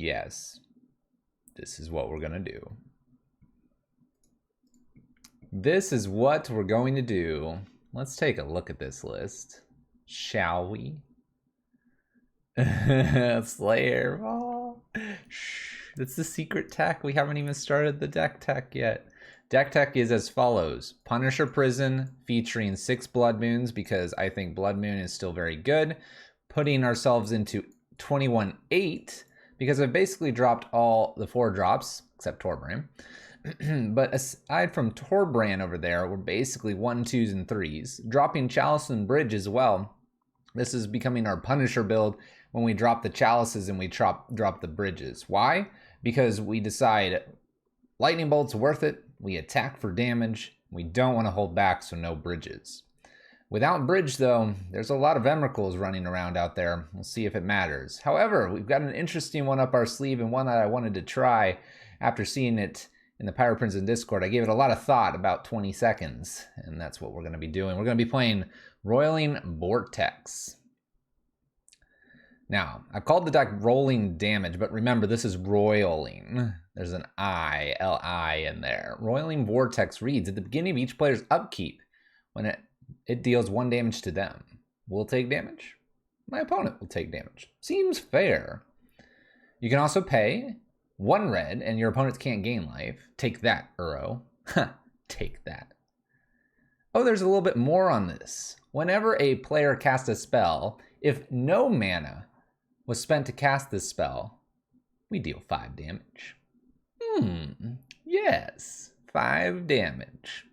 Yes. This is what we're going to do. This is what we're going to do. Let's take a look at this list. Shall we? Slayer ball. Shh. That's the secret tech. We haven't even started the deck tech yet. Deck tech is as follows. Punisher Prison featuring 6 Blood Moons because I think Blood Moon is still very good. Putting ourselves into 21-8 because I've basically dropped all the 4 drops except Torbrand. But aside from Torbrand over there, we're basically 1, 2s, and 3s. Dropping Chalice and Bridge as well. This is becoming our Punisher build when we drop the Chalices and we drop the Bridges. Why? Because we decide Lightning Bolt's worth it. We attack for damage. We don't want to hold back, so no Bridges. Without Bridge, though, there's a lot of Emrakuls running around out there. We'll see if it matters. However, we've got an interesting one up our sleeve and one that I wanted to try after seeing it in the Pyro Prison Discord. I gave it a lot of thought, about 20 seconds, and that's what we're going to be doing. We're going to be playing Roiling Vortex. Now, I've called the deck Rolling Damage, but remember, this is Roiling. There's an I, L-I in there. Roiling Vortex reads, at the beginning of each player's upkeep, when it deals 1 damage to them, we'll take damage. My opponent will take damage. Seems fair. You can also pay 1 red, and your opponents can't gain life. Take that, Uro. Take that. Oh, there's a little bit more on this. Whenever a player casts a spell, if no mana was spent to cast this spell, we deal 5 damage. Yes, 5 damage.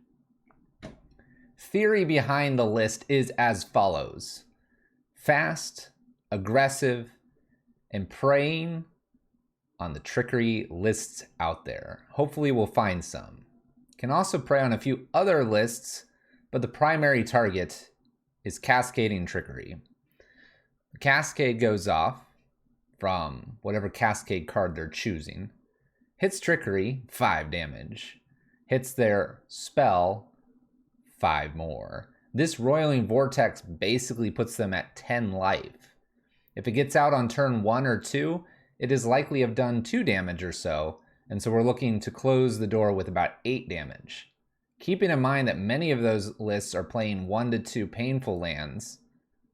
Theory behind the list is as follows. Fast, aggressive, and preying on the trickery lists out there. Hopefully we'll find some. Can also prey on a few other lists, but the primary target is cascading trickery. The cascade goes off from whatever cascade card they're choosing. Hits trickery, 5 damage. Hits their spell, 5 more. This Roiling Vortex basically puts them at 10 life. If it gets out on turn 1 or 2, it is likely to have done 2 damage or so, and so we're looking to close the door with about 8 damage. Keeping in mind that many of those lists are playing 1 to 2 painful lands,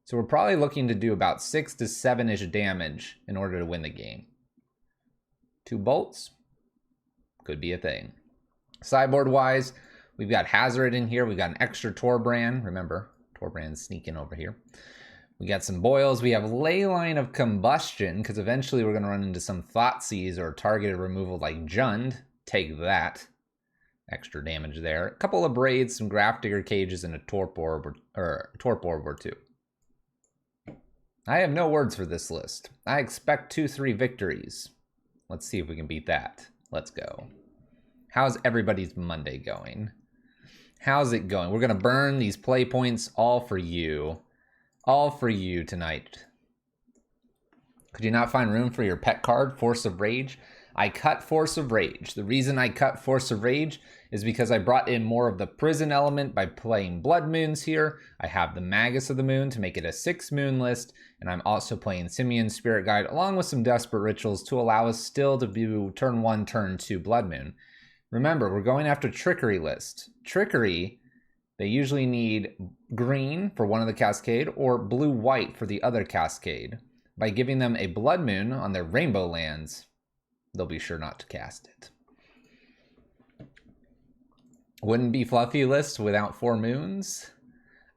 so we're probably looking to do about 6 to 7-ish damage in order to win the game. 2 bolts could be a thing. Sideboard-wise, we've got Hazard in here. We've got an extra Torbrand. Remember, Torbrand's sneaking over here. We got some boils. We have Leyline of Combustion, because eventually we're going to run into some Thoughtseize or targeted removal like Jund. Take that. Extra damage there. A couple of Braids, some Grafdigger Cages, and a Torp Orb or 2. I have no words for this list. I expect 2-3 victories. Let's see if we can beat that. Let's go. How's everybody's Monday going? How's it going? We're going to burn these play points all for you. All for you tonight. Could you not find room for your pet card, Force of Rage? I cut Force of Rage. The reason I cut Force of Rage is because I brought in more of the prison element by playing Blood Moons here. I have the Magus of the Moon to make it a 6-moon list, and I'm also playing Simeon's Spirit Guide along with some Desperate Rituals to allow us still to do turn 1, turn 2 Blood Moon. Remember, we're going after Trickery list. Trickery, they usually need green for one of the Cascade or blue-white for the other Cascade. By giving them a Blood Moon on their Rainbow lands, they'll be sure not to cast it. Wouldn't be fluffy list without 4 moons.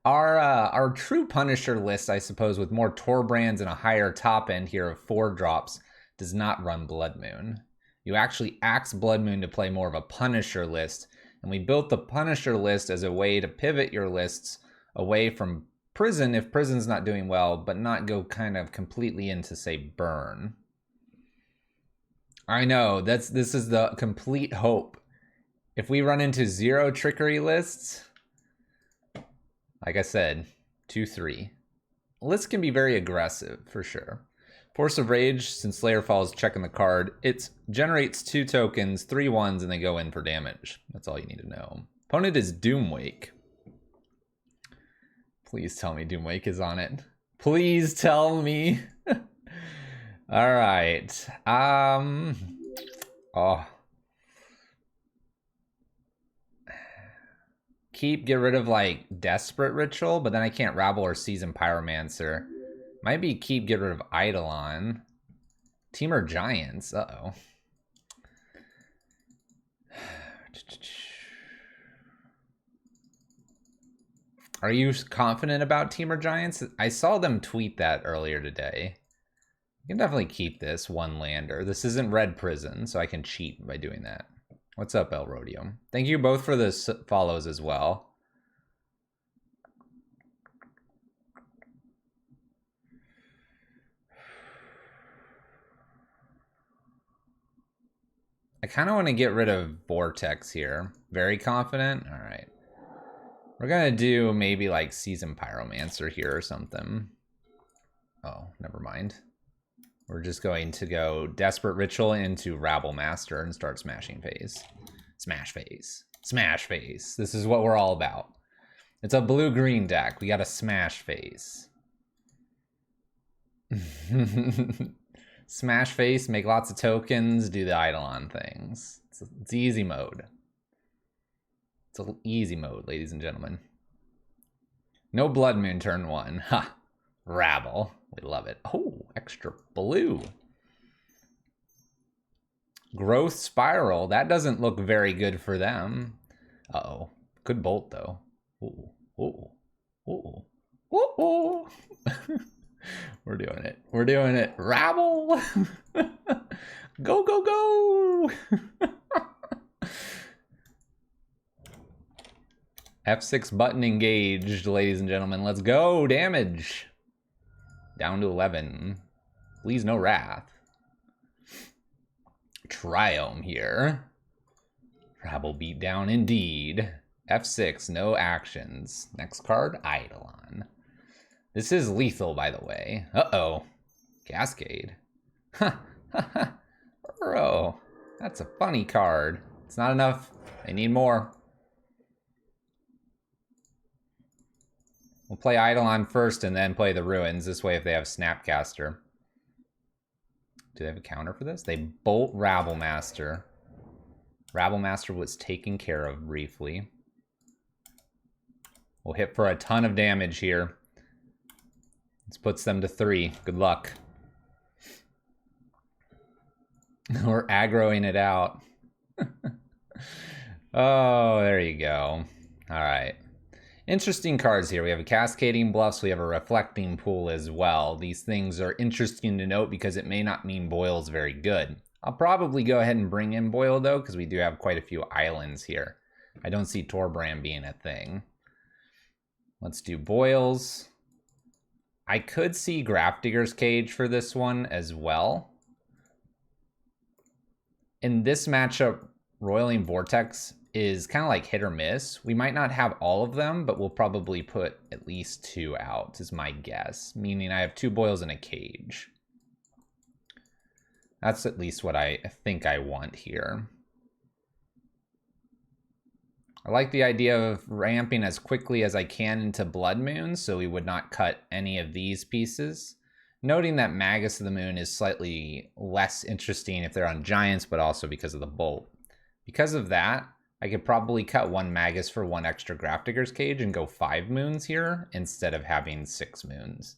Our true Punisher list, I suppose, with more Torbrands and a higher top end here of 4 drops, does not run Blood Moon. You actually axe Blood Moon to play more of a Punisher list, and we built the Punisher list as a way to pivot your lists away from Prison if Prison's not doing well, but not go kind of completely into, say, Burn. I know, this is the complete hope. If we run into 0 Trickery lists, like I said, 2-3. Lists can be very aggressive, for sure. Force of Rage, since Slayer Falls checking the card, it generates 2 tokens, 3 ones, and they go in for damage. That's all you need to know. Opponent is Doomwake. Please tell me Doomwake is on it. Please tell me. All right. Oh. Get rid of like Desperate Ritual, but then I can't Rabble or Season Pyromancer. Might be get rid of Eidolon. Teamer Giants. Uh-oh. Are you confident about Teamer Giants? I saw them tweet that earlier today. You can definitely keep this one lander. This isn't Red Prison, so I can cheat by doing that. What's up, El Rhodium? Thank you both for the follows as well. I kind of want to get rid of Vortex here. Very confident. All right. We're going to do maybe like Season Pyromancer here or something. Oh, never mind. We're just going to go Desperate Ritual into Rabble Master and start smashing phase. Smash phase. Smash phase. This is what we're all about. It's a blue-green deck. We got a smash phase. Smash face, make lots of tokens, do the Eidolon things. It's easy mode. It's an easy mode, ladies and gentlemen. No Blood Moon turn 1. Ha! Rabble. We love it. Oh, extra blue. Growth Spiral. That doesn't look very good for them. Uh-oh. Good bolt, though. Ooh. Ooh. Ooh. Ooh. Ooh. We're doing it. We're doing it. Rabble! Go, go, go! F6 button engaged, ladies and gentlemen. Let's go. Damage. Down to 11. Please, no Wrath. Triome here. Rabble beat down indeed. F6, no actions. Next card, Eidolon. This is lethal, by the way. Uh-oh. Cascade. Ha ha ha. Bro, that's a funny card. It's not enough. I need more. We'll play Eidolon first and then play the Ruins. This way if they have Snapcaster. Do they have a counter for this? They bolt Rabble Master. Rabble Master was taken care of briefly. We'll hit for a ton of damage here. This puts them to 3. Good luck. We're aggroing it out. Oh, there you go. All right. Interesting cards here. We have a Cascading Bluffs. We have a Reflecting Pool as well. These things are interesting to note because it may not mean Boyle's very good. I'll probably go ahead and bring in Boyle, though, because we do have quite a few islands here. I don't see Torbrand being a thing. Let's do Boyles. I could see Grafdigger's Cage for this one as well. In this matchup, Roiling Vortex is kind of like hit or miss. We might not have all of them, but we'll probably put at least 2 out, is my guess. Meaning I have 2 Boyles in a cage. That's at least what I think I want here. I like the idea of ramping as quickly as I can into Blood Moon, so we would not cut any of these pieces. Noting that Magus of the Moon is slightly less interesting if they're on Giants, but also because of the bolt. Because of that, I could probably cut 1 Magus for 1 extra Grafdigger's Cage and go 5 moons here instead of having 6 moons.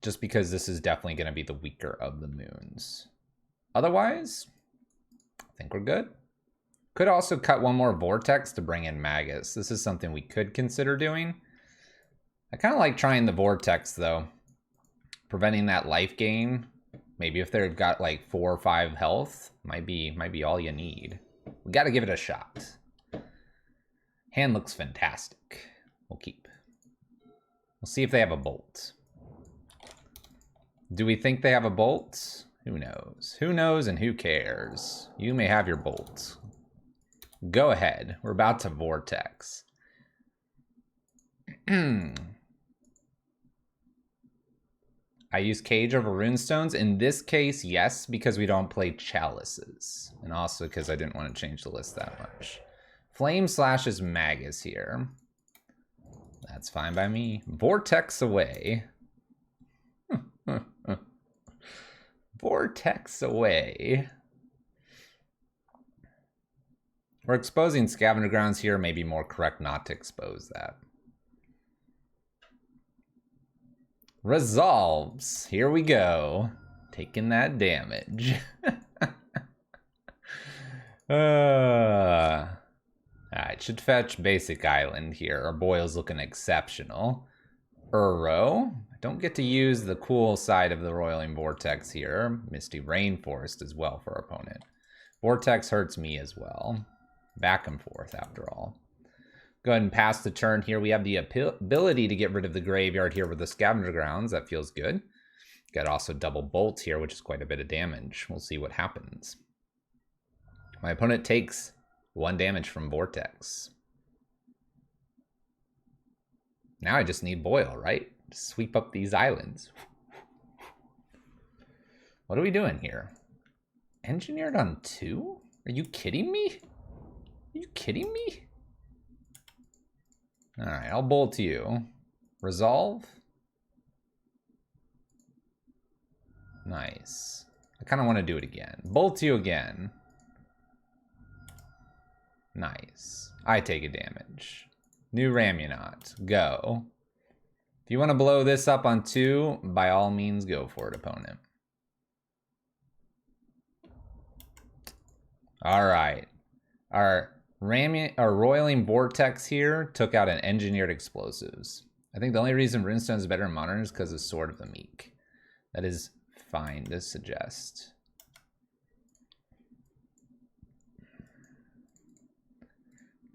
Just because this is definitely going to be the weaker of the moons. Otherwise, I think we're good. Could also cut 1 more Vortex to bring in Magus. This is something we could consider doing. I kind of like trying the Vortex, though. Preventing that life gain. Maybe if they've got like 4 or 5 health, might be all you need. We got to give it a shot. Hand looks fantastic. We'll keep. We'll see if they have a bolt. Do we think they have a bolt? Who knows? Who knows and who cares? You may have your bolt. Go ahead. We're about to Vortex. I use Cage over Runestones. In this case, yes, because we don't play Chalices. And also because I didn't want to change the list that much. Flame Slash Magus here. That's fine by me. Vortex away. Vortex away. We're exposing Scavenger Grounds here. Maybe more correct not to expose that. Resolves. Here we go. Taking that damage. Alright, should fetch basic island here. Our Boyle's looking exceptional. I don't get to use the cool side of the Roiling Vortex here. Misty Rainforest as well for our opponent. Vortex hurts me as well. Back and forth after all. Go ahead and pass the turn here. We have the ability to get rid of the graveyard here with the Scavenger Grounds. That feels good. Got also double bolt here, which is quite a bit of damage. We'll see what happens. My opponent takes 1 damage from Vortex. Now I just need Boyle, right? Just sweep up these islands. What are we doing here? Engineered on 2? Are you kidding me? Are you kidding me? Alright, I'll bolt you. Resolve. Nice. I kind of want to do it again. Bolt you again. Nice. I take a damage. New Ramunot. Go. If you want to blow this up on 2, by all means go for it, opponent. Alright. Our Roiling Vortex here took out an Engineered Explosives. I think the only reason Runestone is better in Modern is because of Sword of the Meek. That is fine to suggest.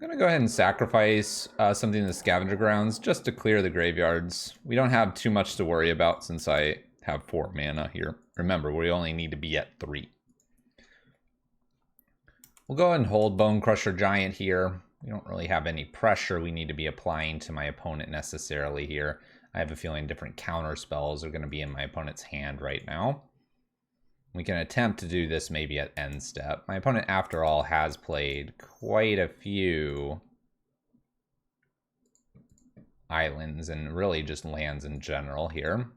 I'm going to go ahead and sacrifice something in the Scavenger Grounds just to clear the graveyards. We don't have too much to worry about since I have 4 mana here. Remember, we only need to be at 3. We'll go ahead and hold Bone Crusher Giant here. We don't really have any pressure we need to be applying to my opponent necessarily here. I have a feeling different counter spells are going to be in my opponent's hand right now. We can attempt to do this maybe at end step. My opponent, after all, has played quite a few islands and really just lands in general here.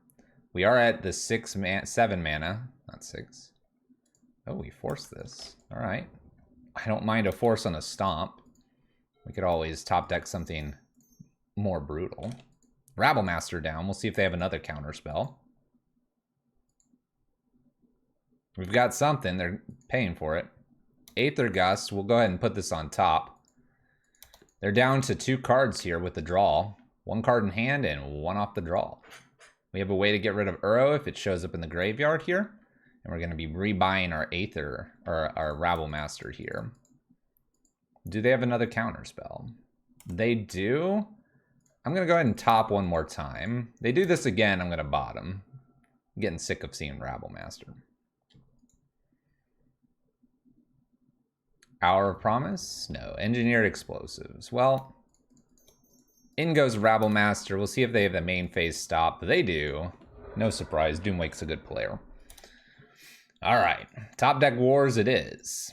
We are at the 7 mana, not 6. Oh, we forced this. All right. I don't mind a force on a stomp. We could always top deck something more brutal. Rabblemaster down. We'll see if they have another counter spell. We've got something. They're paying for it. Aether Gust. We'll go ahead and put this on top. They're down to 2 cards here with the draw. 1 card in hand and 1 off the draw. We have a way to get rid of Uro if it shows up in the graveyard here. And we're going to be rebuying our Aether, or our Rabblemaster here. Do they have another counter spell? They do. I'm going to go ahead and top 1 more time. They do this again, I'm going to bottom. I'm getting sick of seeing Rabblemaster. Hour of Promise? No. Engineered Explosives. Well, in goes Rabblemaster. We'll see if they have the main phase stop. They do. No surprise. Doomwake's a good player. All right. Top deck wars it is.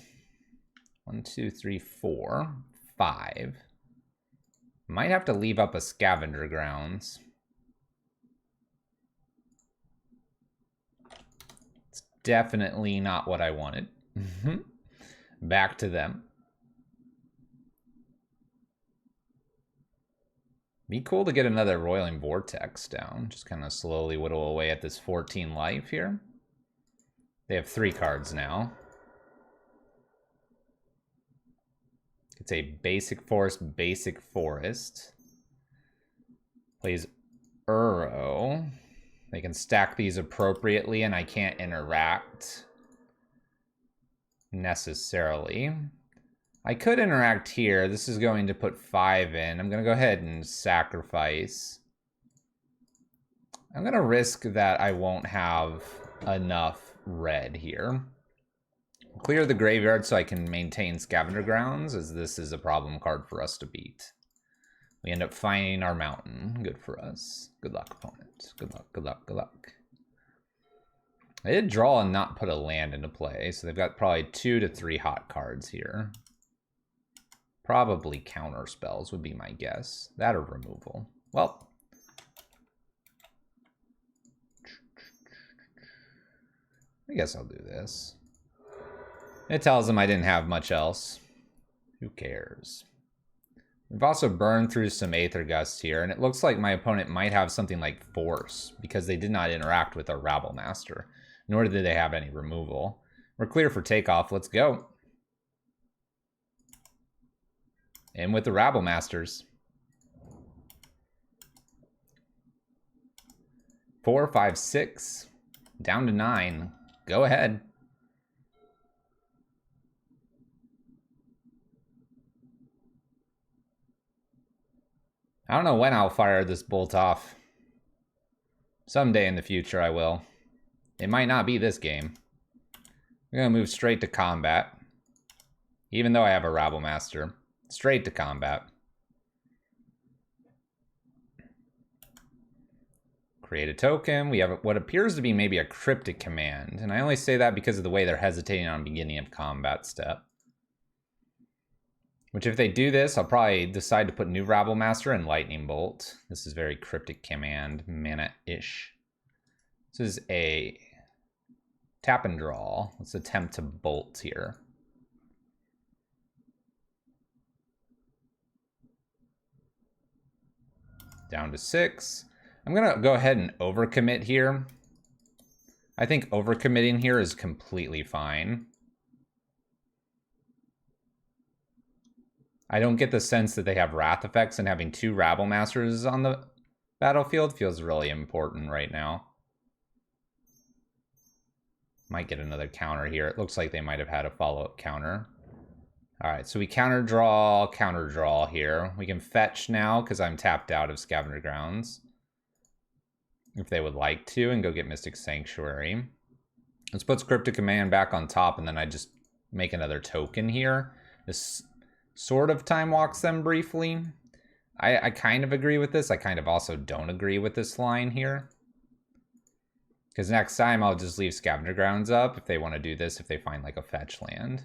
1, 2, 3, 4, 5. Might have to leave up a Scavenger Grounds. It's definitely not what I wanted. Back to them. Be cool to get another Roiling Vortex down. Just kind of slowly whittle away at this 14 life here. They have 3 cards now. It's a basic forest, basic forest. Plays Uro. They can stack these appropriately and I can't interact necessarily. I could interact here. This is going to put 5 in. I'm going to go ahead and sacrifice. I'm going to risk that I won't have enough red here. Clear the graveyard so I can maintain Scavenger Grounds, as this is a problem card for us to beat. We end up finding our mountain. Good for us. Good luck, opponent. Good luck, good luck, good luck. I did draw and not put a land into play, so they've got probably 2 to 3 hot cards here. Probably counter spells would be my guess. That or removal. Well. I guess I'll do this. It tells them I didn't have much else. Who cares? We've also burned through some Aether Gusts here, and it looks like my opponent might have something like Force, because they did not interact with our Rabble Master, nor did they have any removal. We're clear for takeoff. Let's go. In with the Rabble Masters. 4, 5, 6. Down to 9. Go ahead. I don't know when I'll fire this bolt off. Someday in the future I will. It might not be this game. I'm going to move straight to combat. Even though I have a Rabble Master. Straight to combat. Create a token. We have what appears to be maybe a cryptic command. And I only say that because of the way they're hesitating on beginning of combat step. Which if they do this, I'll probably decide to put new Rabble Master and Lightning Bolt. This is very cryptic command, mana-ish. This is a tap and draw. Let's attempt to bolt here. Down to 6. I'm gonna go ahead and overcommit here. I think overcommitting here is completely fine. I don't get the sense that they have Wrath effects, and having 2 Rabble Masters on the battlefield feels really important right now. Might get another counter here. It looks like they might have had a follow-up counter. Alright, so we counter draw here. We can fetch now because I'm tapped out of Scavenger Grounds. If they would like to, and go get Mystic Sanctuary. Let's put Cryptic Command back on top, and then I just make another token here. This sort of time walks them briefly. I kind of agree with this. I kind of also don't agree with this line here. Because next time I'll just leave Scavenger Grounds up if they want to do this, if they find like a fetch land.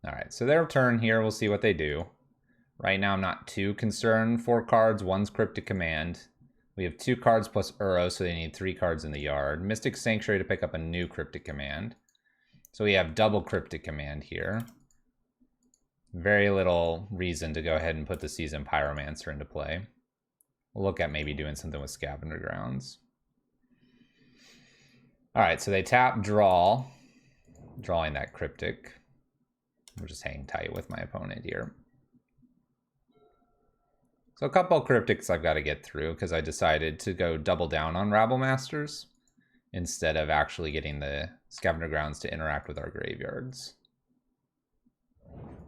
Alright, so their turn here, we'll see what they do. Right now I'm not too concerned. 4 cards, 1's Cryptic Command. We have 2 cards plus Uro, so they need 3 cards in the yard. Mystic Sanctuary to pick up a new Cryptic Command. So we have double Cryptic Command here. Very little reason to go ahead and put the Seasoned Pyromancer into play. We'll look at maybe doing something with Scavenger Grounds. Alright, so they tap, draw. Drawing that Cryptic. We'll just hang tight with my opponent here. So a couple Cryptics I've got to get through because I decided to go double down on Rabble Masters instead of actually getting the Scavenger Grounds to interact with our graveyards.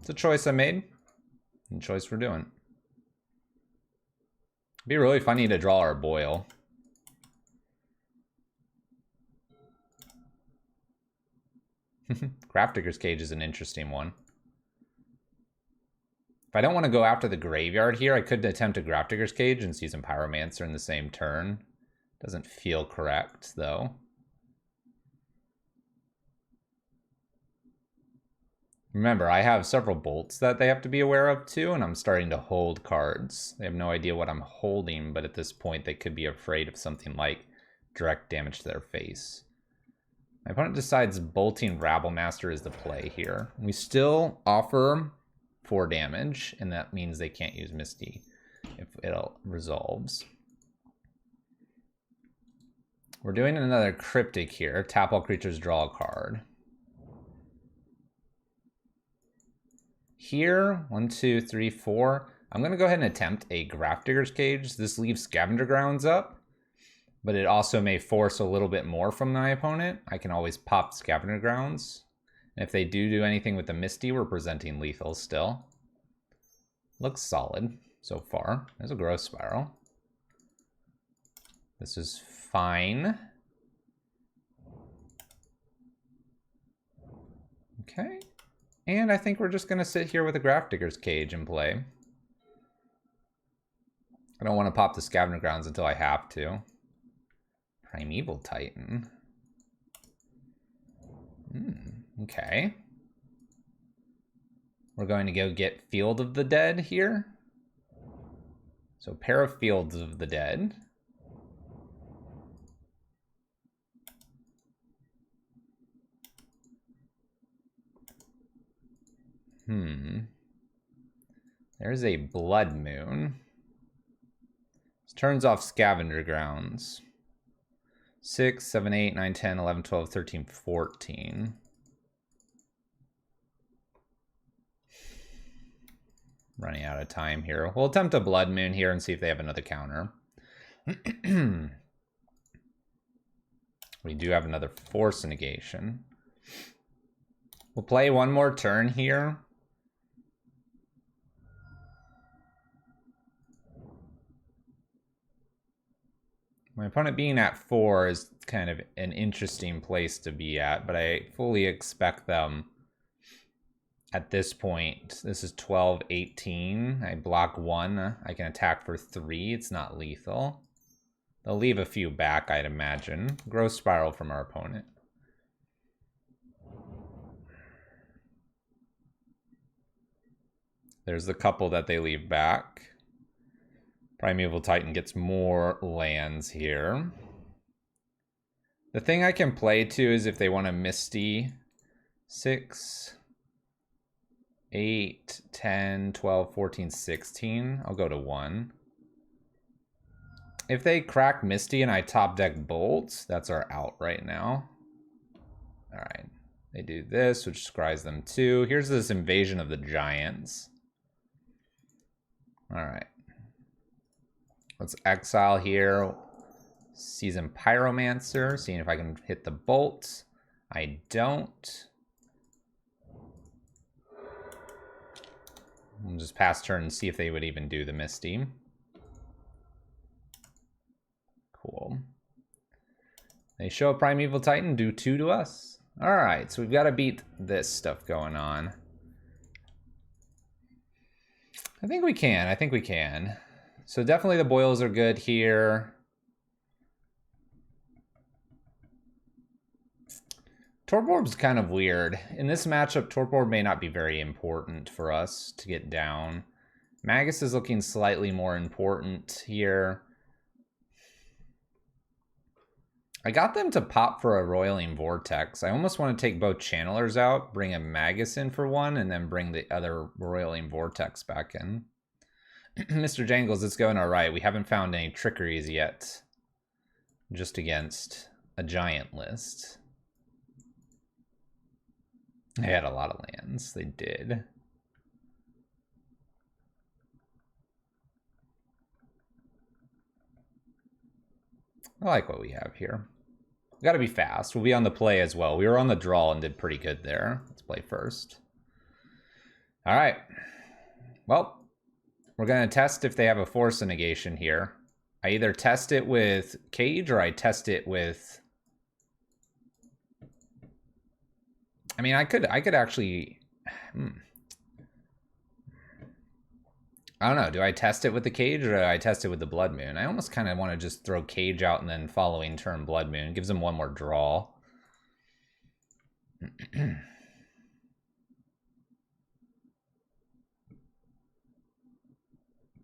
It's a choice I made, and a choice we're doing. It'd be really funny to draw our Boil. Grafdigger's Cage is an interesting one. If I don't want to go after the graveyard here, I could attempt a Grafdigger's Cage and Seasoned Pyromancer in the same turn. Doesn't feel correct, though. Remember, I have several bolts that they have to be aware of, too, and I'm starting to hold cards. They have no idea what I'm holding, but at this point, they could be afraid of something like direct damage to their face. My opponent decides bolting Rabble Master is the play here. We still offer 4 damage, and that means they can't use Misty if it resolves. We're doing another Cryptic here. Tap all creatures, draw a card. Here, 1, 2, 3, 4. I'm going to go ahead and attempt a Grafdigger's Cage. This leaves Scavenger Grounds up, but it also may force a little bit more from my opponent. I can always pop Scavenger Grounds. And if they do anything with the Misty, we're presenting lethal still. Looks solid so far. There's a Growth Spiral. This is fine. Okay. And I think we're just going to sit here with a Grafdigger's Cage and play. I don't want to pop the Scavenger Grounds until I have to. Primeval Titan. Okay. We're going to go get Field of the Dead here. So pair of Fields of the Dead. There's a Blood Moon. This turns off Scavenger Grounds. 6, 7, 8, 9, 10, 11, 12, 13, 14. Running out of time here. We'll attempt a Blood Moon here and see if they have another counter. We do have another Force Negation. We'll play one more turn here. My opponent being at 4 is kind of an interesting place to be at, but I fully expect them at this point. This is 12, 18. I block 1. I can attack for 3. It's not lethal. They'll leave a few back, I'd imagine. Growth Spiral from our opponent. There's the couple that they leave back. Primeval Titan gets more lands here. The thing I can play to is if they want a Misty. 6, 8, 10, 12, 14, 16. I'll go to 1. If they crack Misty and I top deck Bolts, that's our out right now. All right. They do this, which scries them 2. Here's this Invasion of the Giants. All right. Let's exile here. Seasoned Pyromancer, seeing if I can hit the bolts. I don't. We'll just pass turn and see if they would even do the Misty. Cool. They show a Primeval Titan, do 2 to us. All right, so we've got to beat this stuff going on. I think we can. So definitely the boils are good here. Torporb's kind of weird. In this matchup, Torpor may not be very important for us to get down. Magus is looking slightly more important here. I got them to pop for a Roiling Vortex. I almost want to take both Channelers out, bring a Magus in for 1, and then bring the other Roiling Vortex back in. Mr. Jangles, it's going all right. We haven't found any trickeries yet. Just against a giant list. They had a lot of lands. They did. I like what we have here. We got to be fast. We'll be on the play as well. We were on the draw and did pretty good there. Let's play first. All right. Well, we're going to test if they have a Force Negation here. I either test it with Cage or I test it with... I mean, I could actually... I don't know. Do I test it with the Cage or do I test it with the Blood Moon? I almost kind of want to just throw Cage out and then following turn Blood Moon. Gives them one more draw.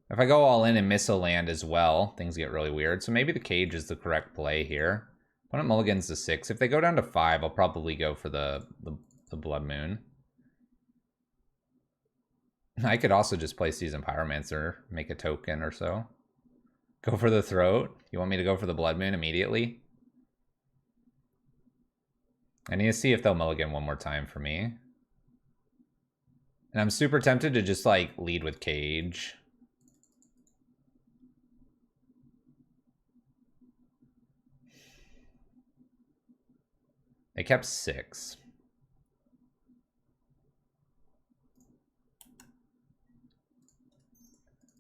If I go all in and miss a land as well, things get really weird. So maybe the Cage is the correct play here. Opponent mulligans to 6. If they go down to 5, I'll probably go for the Blood Moon. I could also just play Seasoned Pyromancer, make a token or so. Go for the Throat. You want me to go for the Blood Moon immediately? I need to see if they'll mulligan one more time for me. And I'm super tempted to just like lead with Cage. They kept 6.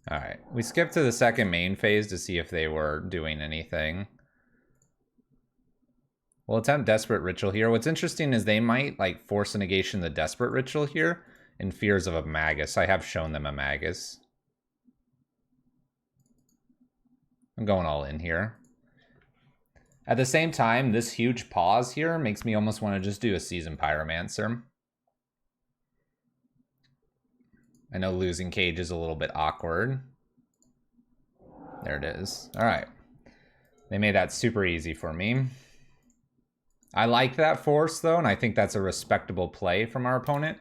All right, we skipped to the second main phase to see if they were doing anything. We'll attempt Desperate Ritual here. What's interesting is they might like force a negation the Desperate Ritual here in fears of a Magus. I have shown them a Magus. I'm going all in here. At the same time, this huge pause here makes me almost want to just do a Seasoned Pyromancer. I know losing Cage is a little bit awkward. There it is. All right. They made that super easy for me. I like that force, though, and I think that's a respectable play from our opponent.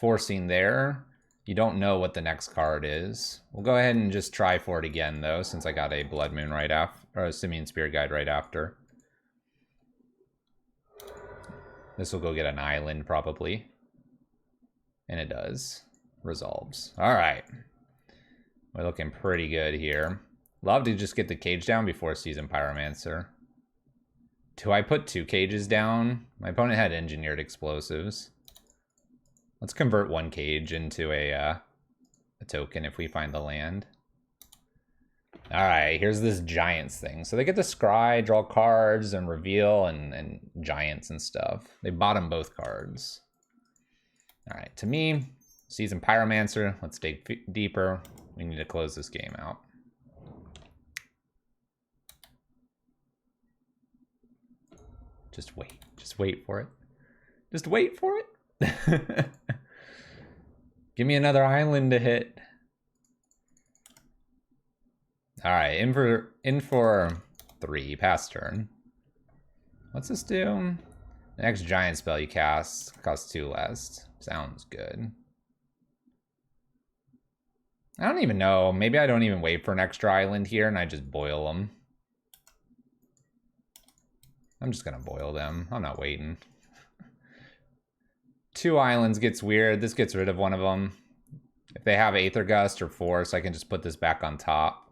forcing there. You don't know what the next card is. We'll go ahead and just try for it again, though, since I got a Blood Moon right after, or a Simian Spirit Guide right after. This will go get an island, probably. And it does. Resolves. All right. We're looking pretty good here. Love to just get the cage down before Seasoned Pyromancer. Do I put 2 cages down? My opponent had Engineered Explosives. Let's convert 1 cage into a token if we find the land. All right, here's this Giants thing. So they get to scry, draw cards, and reveal, and Giants and stuff. They bottom both cards. All right, to me, Seasoned Pyromancer. Let's dig deeper. We need to close this game out. Just wait. Just wait for it. Just wait for it. Give me another island to hit. All right, in for 3, pass turn. What's this do? The next giant spell you cast costs 2 less. Sounds good. I don't even know. Maybe I don't even wait for an extra island here and I just boil them. I'm just gonna boil them. I'm not waiting. 2 islands gets weird. This gets rid of one of them. If they have Aether Gust or Force, I can just put this back on top.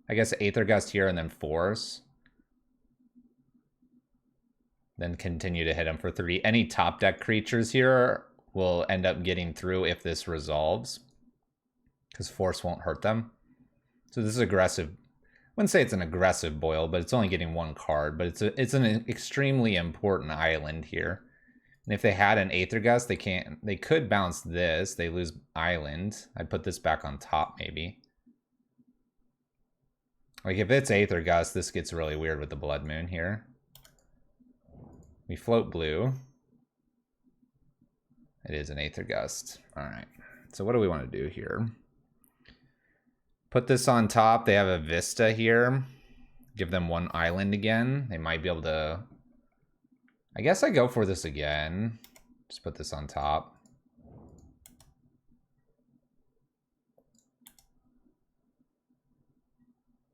I guess Aether Gust here and then Force. Then continue to hit them for 3. Any top deck creatures here will end up getting through if this resolves, because Force won't hurt them. So this is aggressive. I wouldn't say it's an aggressive boil, but it's only getting 1 card. But it's an extremely important island here. And if they had an Aether Gust, they could bounce this. They lose island. I'd put this back on top maybe. Like if it's Aether Gust, this gets really weird with the Blood Moon here. We float blue. It is an Aether Gust. All right. So what do we want to do here? Put this on top. They have a Vista here. Give them 1 island again. They might be able to... I guess I go for this again. Just put this on top.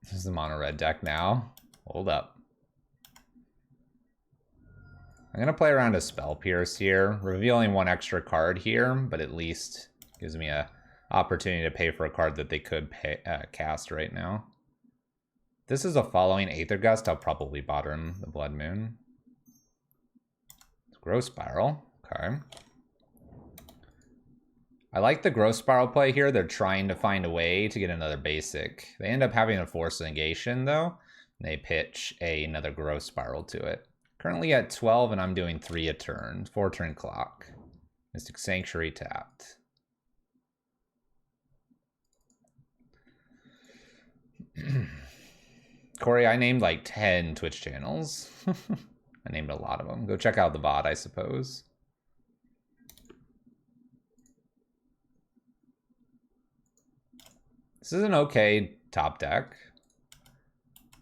This is the mono red deck now. Hold up. I'm going to play around a Spell Pierce here, revealing 1 extra card here, but at least gives me a opportunity to pay for a card that they could cast right now. If this is a following Aether Gust, I'll probably bottom the Blood Moon. Growth Spiral, okay. I like the Growth Spiral play here. They're trying to find a way to get another basic. They end up having a Force Negation though. And they pitch another Growth Spiral to it. Currently at 12 and I'm doing 3 a turn. 4 turn clock. Mystic Sanctuary tapped. Corey, I named like 10 Twitch channels. I named a lot of them. Go check out the bot, I suppose. This is an okay top deck.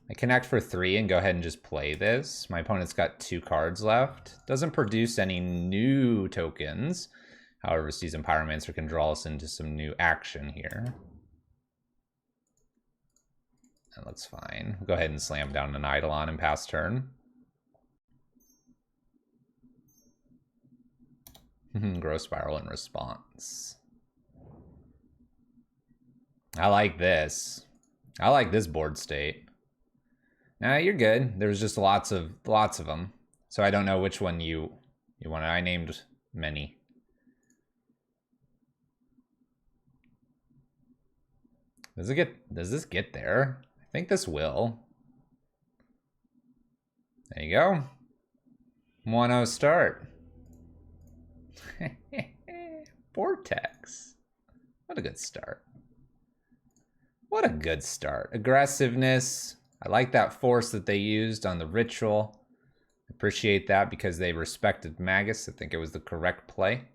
I connect for 3 and go ahead and just play this. My opponent's got 2 cards left. Doesn't produce any new tokens. However, Seasoned Pyromancer can draw us into some new action here. That looks fine. We'll go ahead and slam down an Eidolon and pass turn. Growth Spiral in response. I like this. I like this board state. Nah, you're good. There's just lots of them. So I don't know which one you wanted. I named many. Does this get there? I think this will. There you go. 1-0 start. Vortex. What a good start. What a good start. Aggressiveness. I like that force that they used on the ritual. Appreciate that because they respected Magus. I think it was the correct play.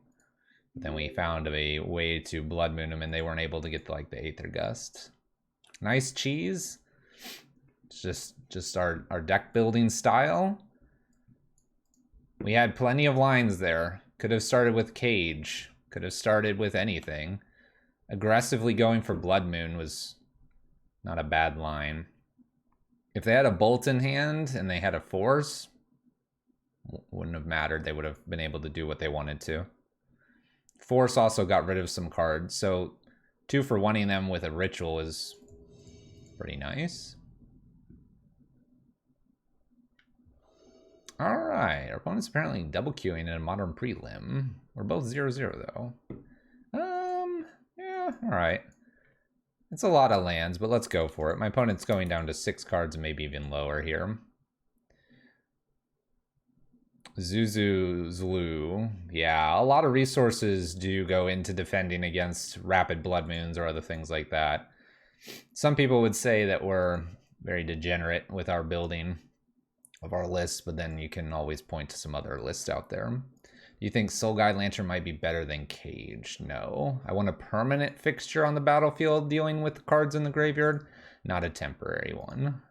But then we found a way to Blood Moon them and they weren't able to get like the Aether Gust. Nice cheese. It's just our deck building style. We had plenty of lines there. Could have started with Cage. Could have started with anything. Aggressively going for Blood Moon was not a bad line. If they had a Bolt in hand and they had a Force, wouldn't have mattered. They would have been able to do what they wanted to. Force also got rid of some cards, so 2 for 1-ing them with a Ritual is pretty nice. Alright, our opponent's apparently double queuing in a Modern Prelim. We're both 0-0 though. Yeah, alright. It's a lot of lands, but let's go for it. My opponent's going down to 6 cards, maybe even lower here. Zuzu Zlu. Yeah, a lot of resources do go into defending against rapid Blood Moons or other things like that. Some people would say that we're very degenerate with our building of our list, but then you can always point to some other lists out there. Do you think Soul Guide Lantern might be better than Cage? No. I want a permanent fixture on the battlefield dealing with the cards in the graveyard, not a temporary one.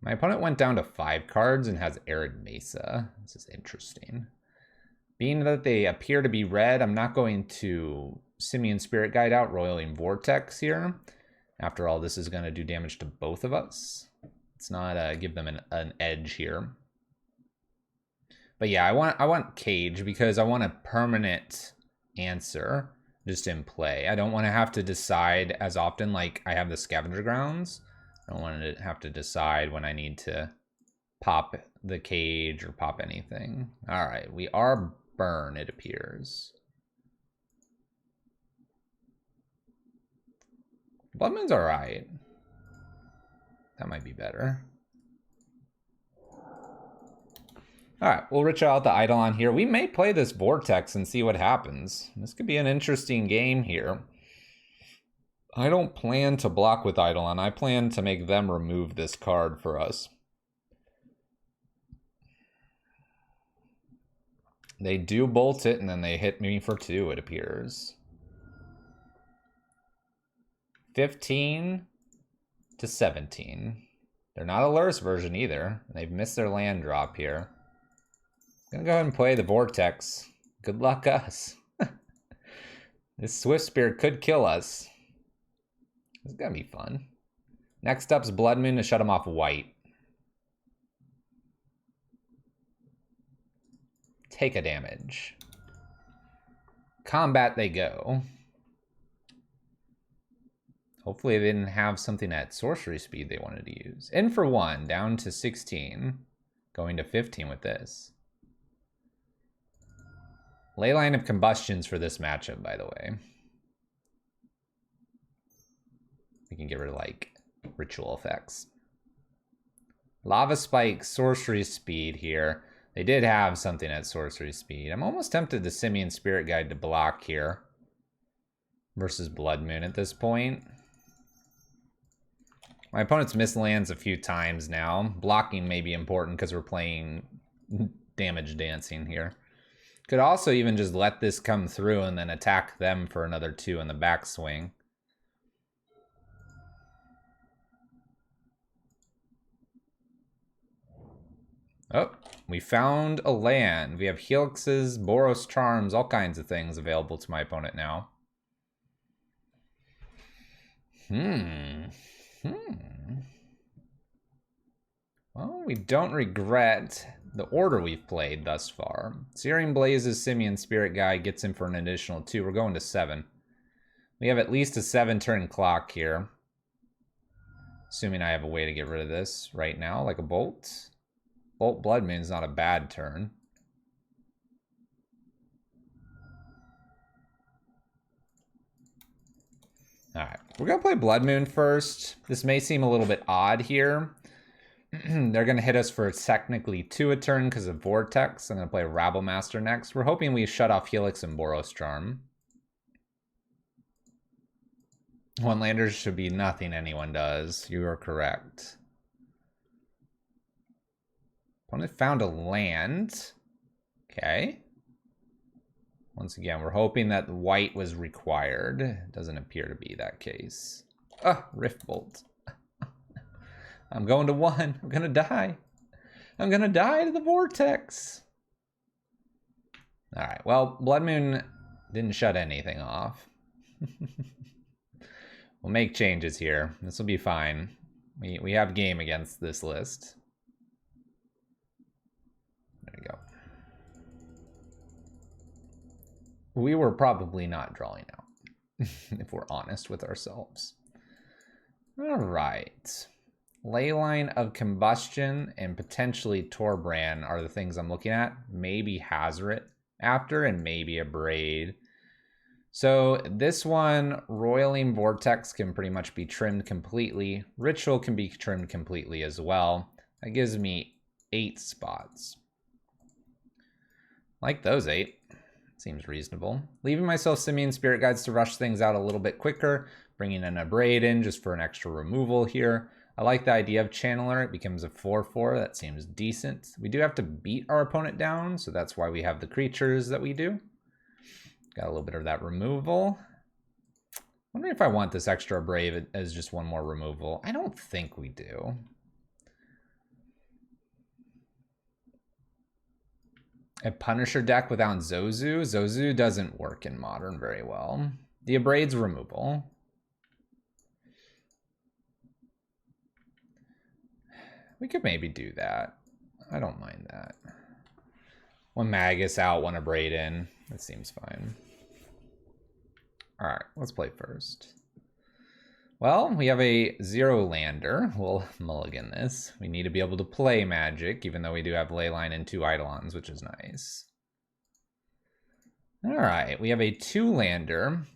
My opponent went down to 5 cards and has Arid Mesa. This is interesting. Being that they appear to be red, I'm not going to Simian Spirit Guide out Roiling Vortex here. After all, this is going to do damage to both of us. Let's not give them an edge here. But yeah, I want Cage because I want a permanent answer just in play. I don't want to have to decide as often like I have the Scavenger Grounds. I don't want to have to decide when I need to pop the Cage or pop anything. All right, we are burn, it appears. Blood Moon's all right. That might be better. All right, we'll ritual out the Eidolon here. We may play this Vortex and see what happens. This could be an interesting game here. I don't plan to block with Eidolon. I plan to make them remove this card for us. They do bolt it, and then they hit me for 2, it appears. 15 to 17. They're not a Lurrus version either. They've missed their land drop here. I'm gonna go ahead and play the Vortex. Good luck us. This Swift Spirit could kill us. It's gonna be fun. Next up's Blood Moon to shut him off white. Take a damage. Combat they go. Hopefully they didn't have something at sorcery speed they wanted to use. In for 1, down to 16. Going to 15 with this. Leyline of Combustions for this matchup, by the way. We can get rid of, like, ritual effects. Lava Spike, sorcery speed here. They did have something at sorcery speed. I'm almost tempted to Simian Spirit Guide to block here. Versus Blood Moon at this point. My opponent's missed lands a few times now. Blocking may be important because we're playing damage dancing here. Could also even just let this come through and then attack them for another 2 in the backswing. Oh, we found a land. We have Helixes, Boros Charms, all kinds of things available to my opponent now. Well, we don't regret the order we've played thus far. Searing Blaze's Simian Spirit Guide gets in for an additional 2. We're going to 7. We have at least a 7-turn clock here. Assuming I have a way to get rid of this right now, like a Bolt. Bolt Blood Moon's not a bad turn. Alright, we're going to play Blood Moon first. This may seem a little bit odd here. They're going to hit us for technically 2 a turn because of Vortex. I'm going to play Rabble Master next. We're hoping we shut off Helix and Boros Charm. One-landers should be nothing anyone does. You are correct. Opponent found a land. Okay. Once again, we're hoping that white was required. It doesn't appear to be that case. Ah, Rift Bolt. I'm going to 1. I'm going to die. I'm going to die to the Vortex. All right, well, Blood Moon didn't shut anything off. We'll make changes here. This will be fine. We have game against this list. There we go. We were probably not drawing out, if we're honest with ourselves. All right. Leyline of Combustion and potentially Torbran are the things I'm looking at. Maybe Hazoret after, and maybe a Braid. So this one, Roiling Vortex can pretty much be trimmed completely. Ritual can be trimmed completely as well. That gives me 8 spots. Like those 8. Seems reasonable. Leaving myself Simian Spirit Guides to rush things out a little bit quicker. Bringing in a Braid in just for an extra removal here. I like the idea of Channeler. It becomes a 4/4. That seems decent. We do have to beat our opponent down, so that's why we have the creatures that we do. Got a little bit of that removal. Wondering if I want this extra Brave as just one more removal. I don't think we do. A Punisher deck without Zozu. Zozu doesn't work in Modern very well. The Abraid's removal. We could maybe do that. I don't mind that. One Magus out, one Abraid in. That seems fine. Alright, let's play first. Well, we have a 0 lander. We'll mulligan this. We need to be able to play Magic, even though we do have Leyline and 2 Eidolons, which is nice. Alright, we have a 2 lander.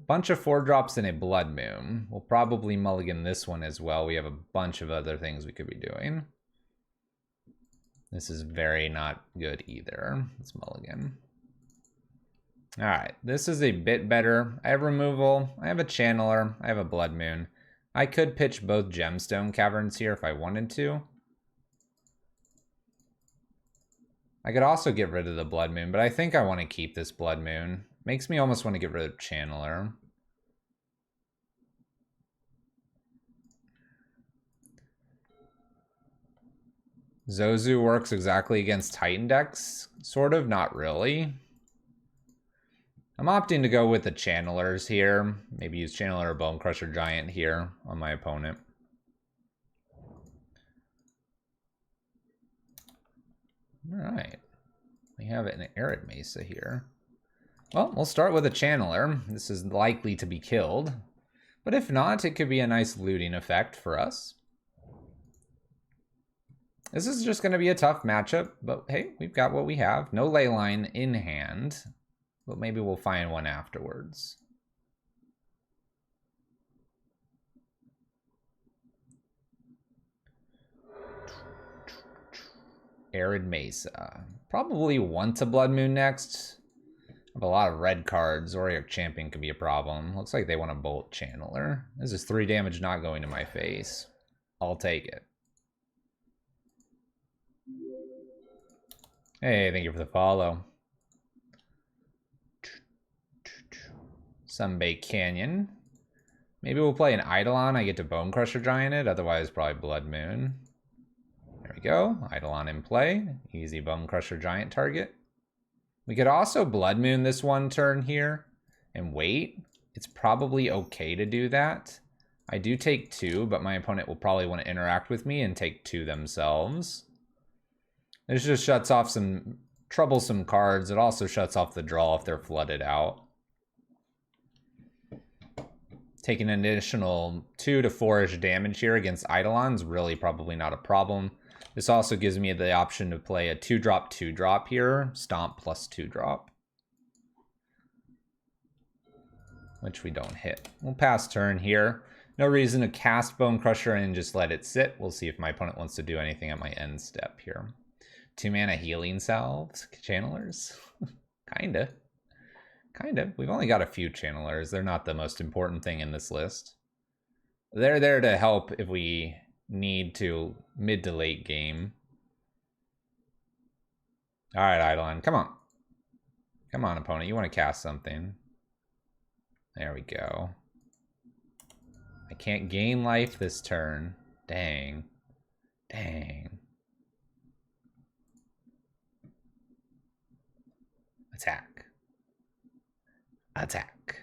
Bunch of 4-drops and a Blood Moon. We'll probably mulligan this one as well. We have a bunch of other things we could be doing. This is very not good either. Let's mulligan. Alright, this is a bit better. I have removal, I have a Channeler, I have a Blood Moon. I could pitch both Gemstone Caverns here if I wanted to. I could also get rid of the Blood Moon, but I think I want to keep this Blood Moon. Makes me almost want to get rid of Channeler. Zozu works exactly against Titan decks. Sort of, not really. I'm opting to go with the Channelers here. Maybe use Channeler or Bone Crusher Giant here on my opponent. Alright. We have an Arid Mesa here. Well, we'll start with a Channeler. This is likely to be killed. But if not, it could be a nice looting effect for us. This is just going to be a tough matchup, but hey, we've got what we have. No Leyline in hand, but maybe we'll find one afterwards. Arid Mesa. Probably want a Blood Moon next. I have a lot of red cards. Auric Champion could be a problem. Looks like they want a Bolt Channeler. This is 3 damage not going to my face. I'll take it. Hey, thank you for the follow. Sunbay Canyon. Maybe we'll play an Eidolon. I get to Bone Crusher Giant it. Otherwise, probably Blood Moon. There we go. Eidolon in play. Easy Bone Crusher Giant target. We could also Blood Moon this one turn here and wait. It's probably okay to do that. I do take 2, but my opponent will probably want to interact with me and take 2 themselves. This just shuts off some troublesome cards. It also shuts off the draw if they're flooded out. Taking an additional 2 to 4-ish damage here against Eidolon is really probably not a problem. This also gives me the option to play a 2-drop, 2-drop here. Stomp plus 2-drop. Which we don't hit. We'll pass turn here. No reason to cast Bone Crusher and just let it sit. We'll see if my opponent wants to do anything at my end step here. 2-mana Healing Salves, Channelers. Kinda. We've only got a few Channelers. They're not the most important thing in this list. They're there to help if we need to mid to late game. All right, Eidolon, come on. Come on, opponent. You want to cast something. There we go. I can't gain life this turn. Dang. Attack. Attack.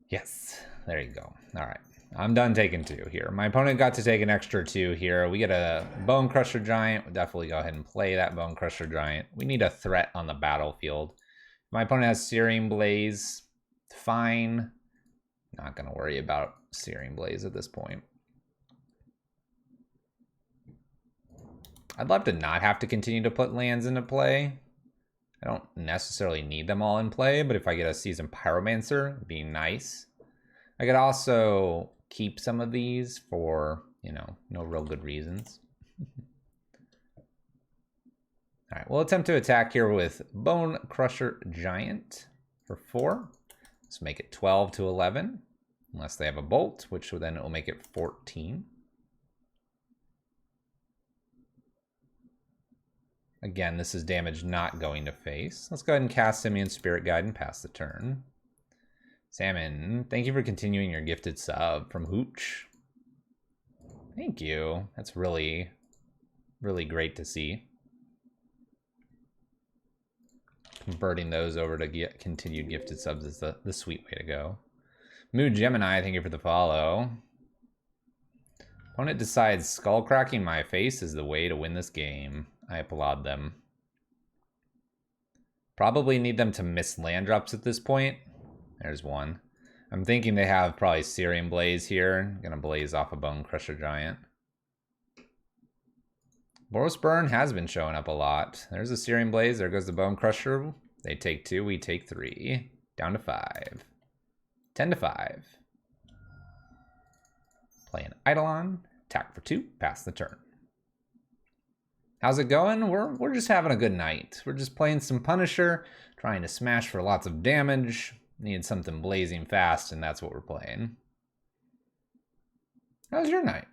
Yes, there you go. All right, I'm done taking 2 here. My opponent got to take an extra 2 here. We get a Bone Crusher Giant. We'll definitely go ahead and play that Bone Crusher Giant. We need a threat on the battlefield. My opponent has Searing Blaze. Fine. Not going to worry about Searing Blaze at this point. I'd love to not have to continue to put lands into play. I don't necessarily need them all in play, but if I get a Seasoned Pyromancer, it'd be nice. I could also keep some of these for, you know, no real good reasons. All right, we'll attempt to attack here with Bone Crusher Giant for 4. Let's make it 12 to 11, unless they have a Bolt, which then it will make it 14. Again, this is damage not going to face. Let's go ahead and cast Simian Spirit Guide and pass the turn. Salmon, thank you for continuing your gifted sub from Hooch. Thank you. That's really, really great to see. Converting those over to get continued gifted subs is the sweet way to go. Mood Gemini, thank you for the follow. Opponent decides skull cracking my face is the way to win this game. I applaud them. Probably need them to miss land drops at this point. There's one. I'm thinking they have probably Searing Blaze here. Gonna blaze off a Bone Crusher Giant. Boros Burn has been showing up a lot. There's a Searing Blaze. There goes the Bone Crusher. They take 2. We take 3. Down to 5. 10 to 5. Play an Eidolon. Attack for 2. Pass the turn. How's it going? We're just having a good night. We're just playing some Punisher, trying to smash for lots of damage. Need something blazing fast, and that's what we're playing. How's your night?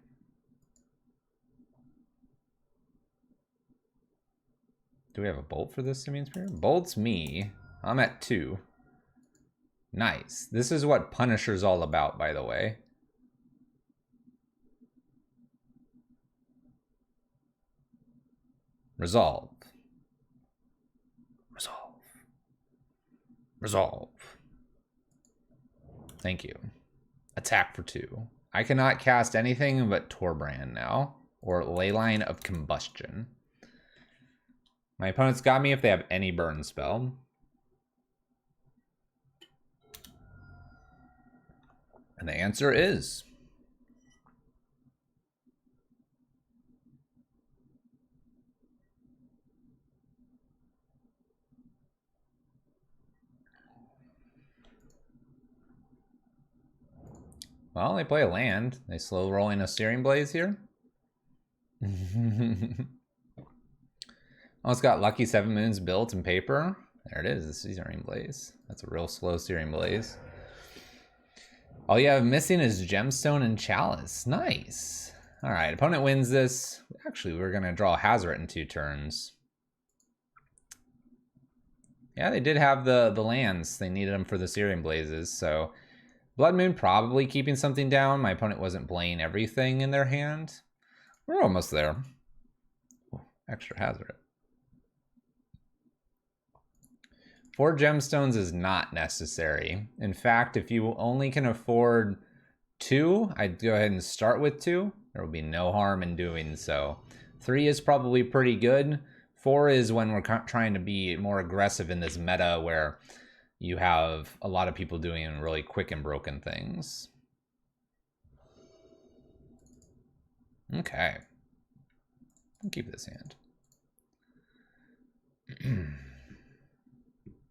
Do we have a Bolt for this Simian Spirit? Bolt's me. I'm at 2. Nice. This is what Punisher's all about, by the way. Resolve. Resolve. Resolve. Thank you. Attack for 2. I cannot cast anything but Torbrand now, or Leyline of Combustion. My opponent's got me if they have any burn spell. And the answer is... well, they play a land. They slow rolling a Searing Blaze here. Oh, it's got Lucky 7 Moons built in paper. There it is, the Searing Blaze. That's a real slow Searing Blaze. All you have missing is Gemstone and Chalice. Nice. All right, opponent wins this. Actually, we're going to draw Hazoret in 2 turns. Yeah, they did have the lands. They needed them for the Searing Blazes, so... Blood Moon probably keeping something down. My opponent wasn't playing everything in their hand. We're almost there. Ooh, extra Hazoret. 4 gemstones is not necessary. In fact, if you only can afford 2, I'd go ahead and start with 2. There will be no harm in doing so. 3 is probably pretty good. 4 is when we're trying to be more aggressive in this meta where you have a lot of people doing really quick and broken things. Okay. I'll keep this hand.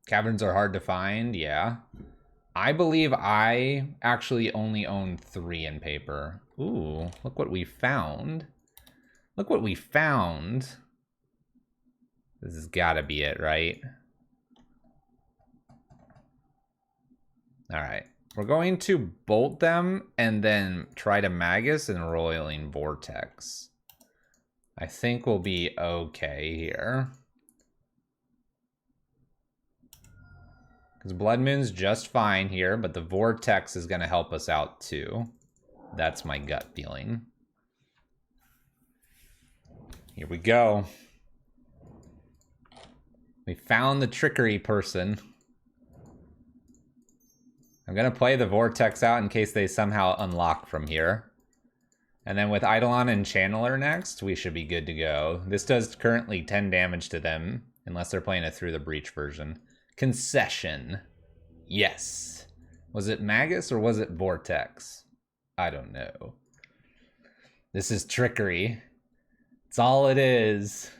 Caverns are hard to find, yeah. I believe I actually only own 3 in paper. Ooh, look what we found. Look what we found. This has gotta be it, right? All right, we're going to bolt them and then try to Magus and Roiling Vortex. I think we'll be okay here. Because Blood Moon's just fine here, but the Vortex is going to help us out too. That's my gut feeling. Here we go. We found the Trickery person. I'm going to play the Vortex out in case they somehow unlock from here. And then with Eidolon and Channeler next, we should be good to go. This does currently 10 damage to them, unless they're playing a Through the Breach version. Concession. Yes. Was it Magus or was it Vortex? I don't know. This is Trickery. It's all it is.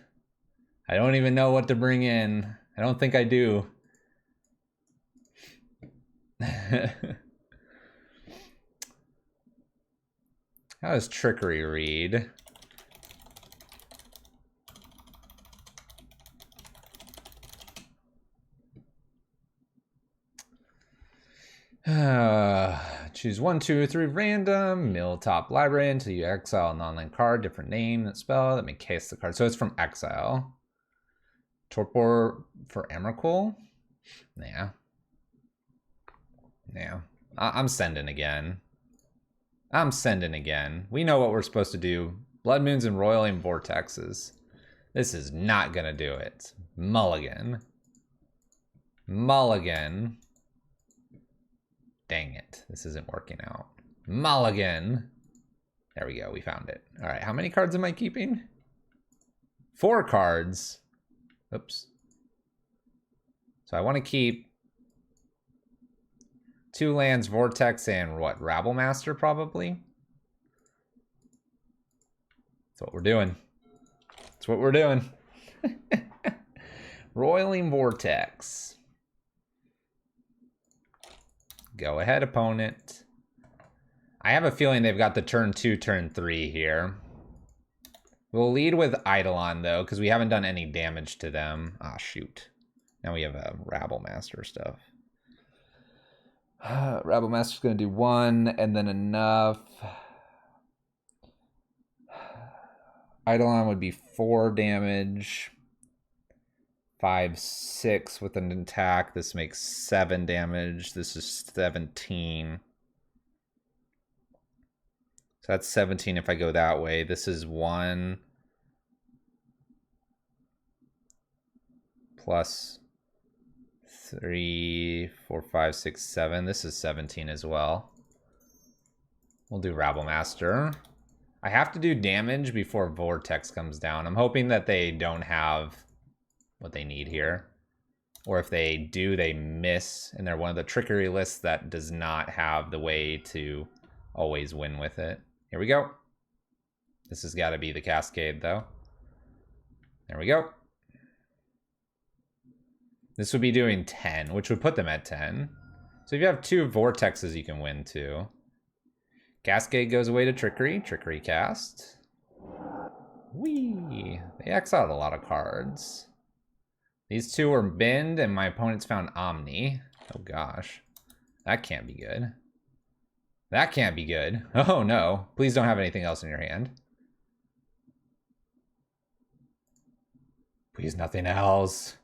I don't even know what to bring in. I don't think I do. How does Trickery read? Choose 1, 2, 3 random. Mill top library until you exile an online card. Different name, that spell. That may cast the card. So it's from exile. Torpor for Emrakul? Yeah. Yeah. I'm sending again. I'm sending again. We know what we're supposed to do. Blood Moons and Roiling Vortexes. This is not gonna do it. Mulligan. Mulligan. Dang it. This isn't working out. Mulligan. There we go. We found it. All right. How many cards am I keeping? 4 cards. Oops. So I want to keep 2 lands, Vortex, and what? Rabblemaster, probably? That's what we're doing. That's what we're doing. Roiling Vortex. Go ahead, opponent. I have a feeling they've got the turn 2, turn 3 here. We'll lead with Eidolon, though, because we haven't done any damage to them. Ah, shoot. Now we have a Rabblemaster stuff. Rabblemaster's going to do 1, and then enough. Eidolon would be 4 damage. 5, 6 with an attack. This makes 7 damage. This is 17. So that's 17 if I go that way. This is 1 plus 3, 4, 5, 6, 7. This is 17 as well. We'll do Rabblemaster. I have to do damage before Vortex comes down. I'm hoping that they don't have what they need here. Or if they do, they miss. And they're one of the Trickery lists that does not have the way to always win with it. Here we go. This has got to be the Cascade, though. There we go. This would be doing 10, which would put them at 10. So if you have 2 Vortexes, you can win, too. Cascade goes away to Trickery. Trickery cast. Whee! They exiled a lot of cards. These 2 were binned, and my opponents found Omni. Oh, gosh. That can't be good. That can't be good. Oh, no. Please don't have anything else in your hand. Please, nothing else.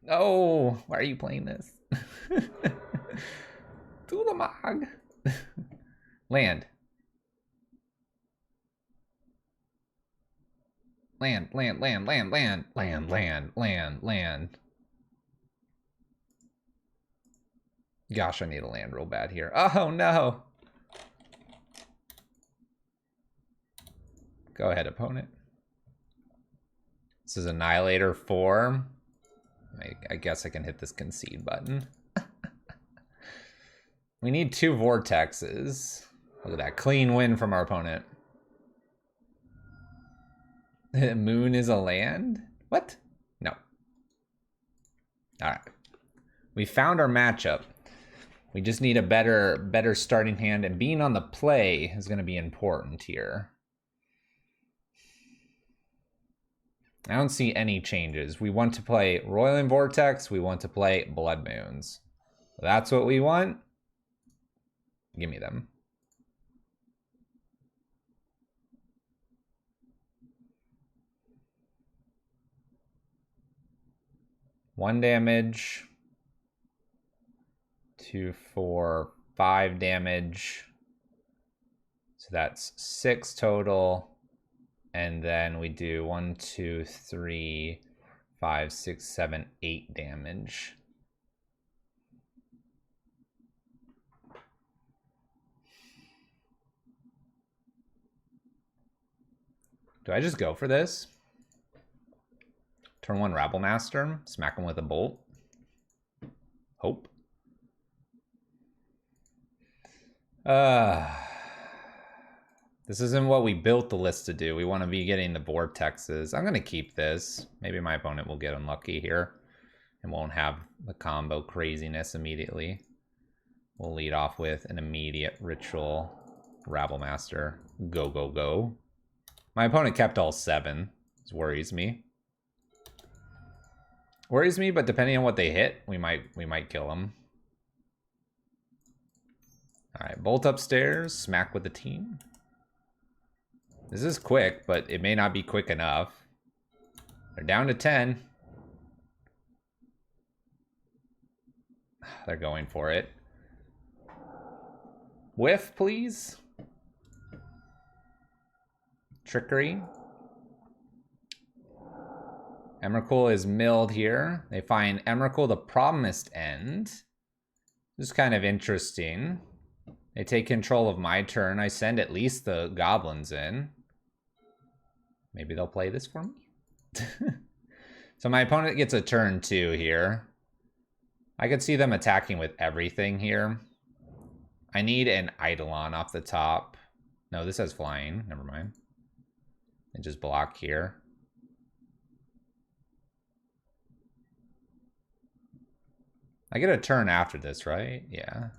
Oh, why are you playing this? Tulamag. Land. Land, land, land, land, land, land, land, land, land. Gosh, I need a land real bad here. Oh, no. Go ahead, opponent. This is Annihilator 4. I guess I can hit this concede button. We need 2 Vortexes. Look at that. Clean win from our opponent. Moon is a land? What? No. Alright. We found our matchup. We just need a better starting hand, and being on the play is going to be important here. I don't see any changes. We want to play Roiling Vortex. We want to play Blood Moons. That's what we want. Give me them. One damage. 2, 4, 5 damage. So that's 6 total. And then we do 1, 2, 3, 5, 6, 7, 8 damage. Do I just go for this? Turn 1 Rabble Master, smack him with a bolt. Hope. This isn't what we built the list to do. We want to be getting the vortexes. I'm going to keep this. Maybe my opponent will get unlucky here and won't have the combo craziness immediately. We'll lead off with an immediate ritual Rabble Master. Go, go, go. My opponent kept all 7. This worries me. Worries me, but depending on what they hit, we might kill them. All right, bolt upstairs, smack with the team. This is quick, but it may not be quick enough. They're down to 10. They're going for it. Whiff, please. Trickery. Emrakul is milled here. They find Emrakul the Promised End. This is kind of interesting. They take control of my turn. I send at least the goblins in. Maybe they'll play this for me. So my opponent gets a turn 2 here. I could see them attacking with everything here. I need an Eidolon off the top. No, this has flying. Never mind. And just block here. I get a turn after this, right? Yeah.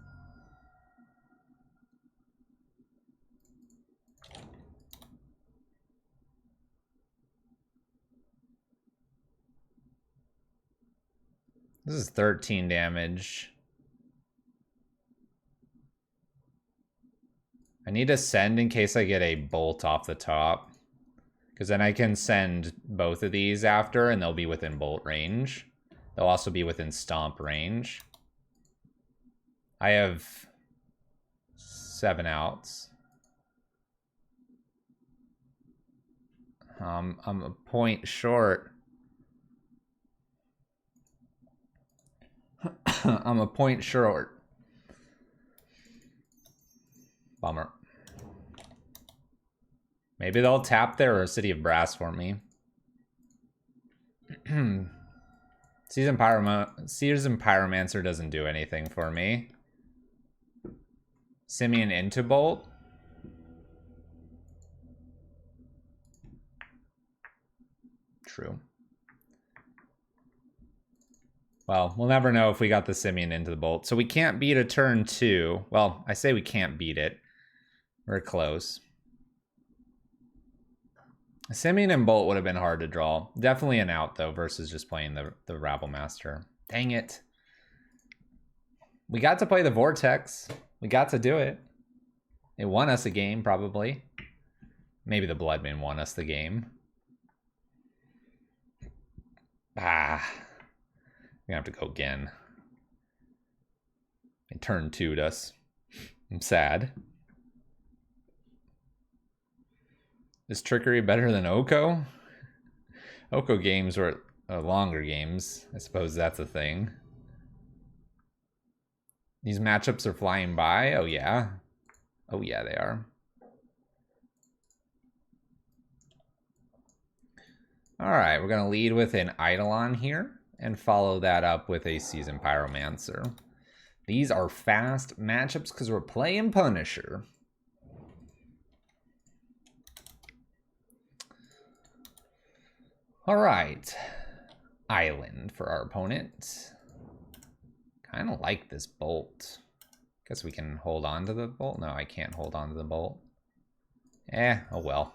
This is 13 damage. I need to send in case I get a bolt off the top. Because then I can send both of these after and they'll be within bolt range. They'll also be within stomp range. I have 7 outs. I'm a point short. I'm a point short. Bummer. Maybe they'll tap their City of Brass for me. Seasoned Pyromancer doesn't do anything for me. Simian into Bolt. True. Well, we'll never know if we got the Simian into the Bolt. So we can't beat a turn 2. Well, I say we can't beat it. We're close. Simian and Bolt would have been hard to draw. Definitely an out, though, versus just playing the Rabble Master. Dang it. We got to play the Vortex. We got to do it. It won us a game, probably. Maybe the Bloodman won us the game. We're gonna have to go again. It turned 2'd us. I'm sad. Is Trickery better than Oko? Oko games were longer games. I suppose that's a thing. These matchups are flying by. Oh, yeah. Oh, yeah, they are. All right, we're going to lead with an Eidolon here and follow that up with a Seasoned Pyromancer. These are fast matchups because we're playing Punisher. All right, Island for our opponent. Kind of like this bolt. Guess we can hold on to the bolt. No, I can't hold on to the bolt. Oh well.